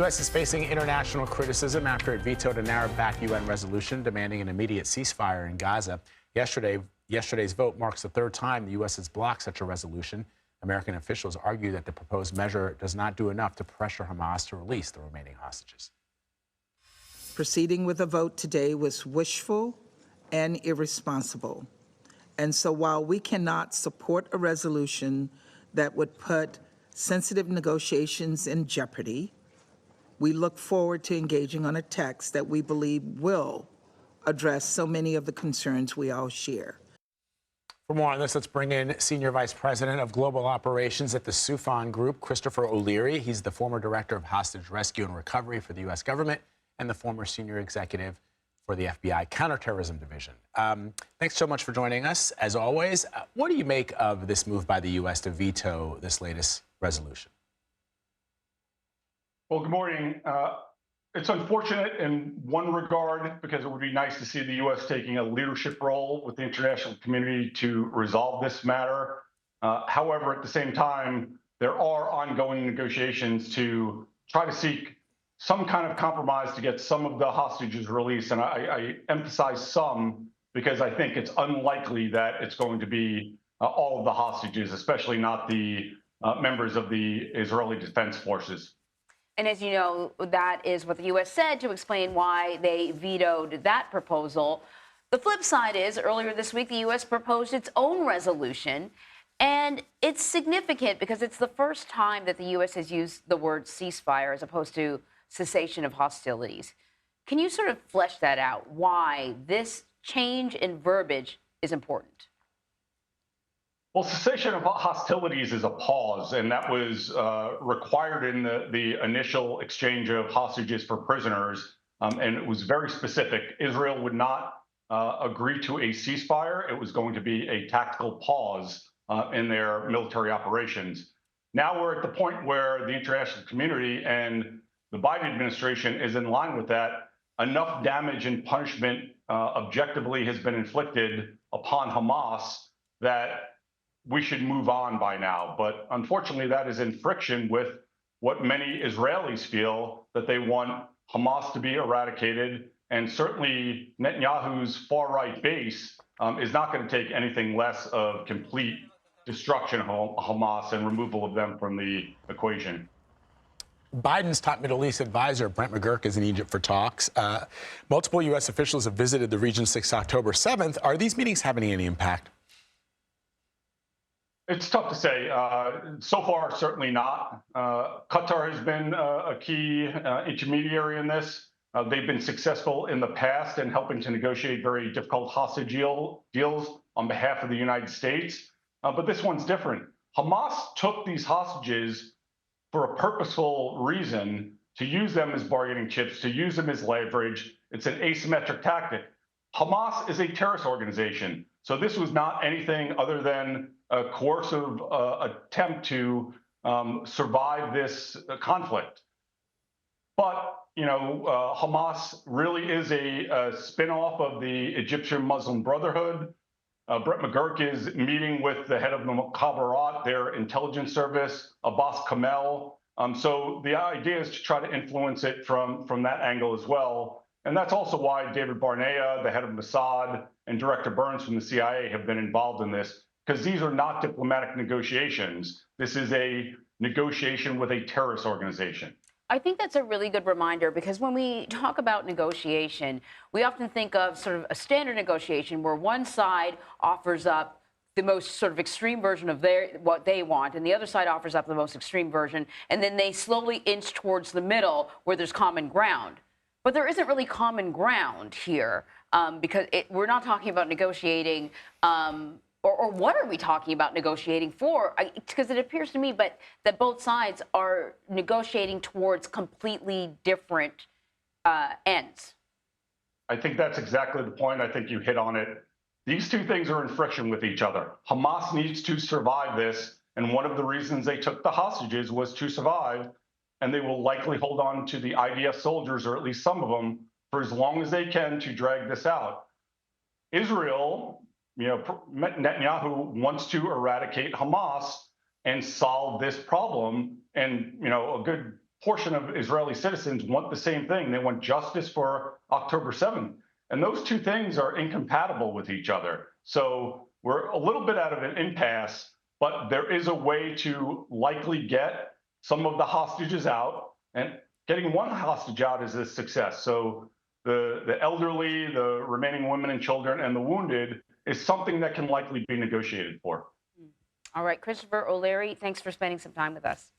U.S. is facing international criticism after it vetoed a narrowed-back UN resolution demanding an immediate ceasefire in Gaza. Yesterday's vote marks the third time the U.S. has blocked such a resolution. American officials argue that the proposed measure does not do enough to pressure Hamas to release the remaining hostages. Proceeding with a vote today was wishful and irresponsible. And so while we cannot support a resolution that would put sensitive negotiations in jeopardy, we look forward to engaging on a text that we believe will address so many of the concerns we all share. For more on this, let's bring in Senior Vice President of Global Operations at the Sufan Group, Christopher O'Leary. He's the former Director of Hostage Rescue and Recovery for the U.S. government and the former Senior Executive for the FBI Counterterrorism Division. Thanks so much for joining us, as always. What do you make of this move by the U.S. to veto this latest resolution? Well, good morning. It's unfortunate in one regard because it would be nice to see the U.S. taking a leadership role with the international community to resolve this matter. However, at the same time, there are ongoing negotiations to try to seek some kind of compromise to get some of the hostages released. And I emphasize some because I think it's unlikely that it's going to be all of the hostages, especially not the members of the Israeli Defense Forces. And as you know, that is what the U.S. said to explain why they vetoed that proposal. The flip side is, earlier this week, the U.S. proposed its own resolution. And it's significant because it's the first time that the U.S. has used the word ceasefire as opposed to cessation of hostilities. Can you sort of flesh that out, why this change in verbiage is important? Well, cessation of hostilities is a pause, and that was required in the initial exchange of hostages for prisoners, and it was very specific. Israel would not agree to a ceasefire. It was going to be a tactical pause in their military operations. Now we're at the point where the international community and the Biden administration is in line with that. Enough damage and punishment objectively has been inflicted upon Hamas that we should move on by now. But unfortunately, that is in friction with what many Israelis feel, that they want Hamas to be eradicated. And certainly Netanyahu's far-right base is not going to take anything less of complete destruction of Hamas and removal of them from the equation. Biden's top Middle East advisor, Brent McGurk, is in Egypt for talks. Multiple U.S. officials have visited the region since October 7th. Are these meetings having any impact? It's tough to say. So far, certainly not. Qatar has been a key intermediary in this. They've been successful in the past in helping to negotiate very difficult hostage deals on behalf of the United States. But this one's different. Hamas took these hostages for a purposeful reason, to use them as bargaining chips, to use them as leverage. It's an asymmetric tactic. Hamas is a terrorist organization. So this was not anything other than a coercive attempt to survive this conflict. But, you know, Hamas really is a spin-off of the Egyptian Muslim Brotherhood. Brett McGurk is meeting with the head of the Mukhabarat, their intelligence service, Abbas Kamel. So the idea is to try to influence it from that angle as well. And that's also why David Barnea, the head of Mossad, and Director Burns from the CIA have been involved in this, because these are not diplomatic negotiations. This is a negotiation with a terrorist organization. I think that's a really good reminder, because when we talk about negotiation, we often think of sort of a standard negotiation where one side offers up the most sort of extreme version of what they want, and the other side offers up the most extreme version, and then they slowly inch towards the middle where there's common ground. But there isn't really common ground here, because we're not talking about negotiating, or what are we talking about negotiating for? Because it appears to me that both sides are negotiating towards completely different ends. I think that's exactly the point. I think you hit on it. These two things are in friction with each other. Hamas needs to survive this, and one of the reasons they took the hostages was to survive, and they will likely hold on to the IDF soldiers, or at least some of them, for as long as they can to drag this out. Israel, you know, Netanyahu wants to eradicate Hamas and solve this problem. And, you know, a good portion of Israeli citizens want the same thing. They want justice for October 7th. And those two things are incompatible with each other. So we're a little bit out of an impasse, but there is a way to likely get some of the hostages out. And getting one hostage out is a success. So the elderly, the remaining women and children, and the wounded is something that can likely be negotiated for. All right, Christopher O'Leary, thanks for spending some time with us.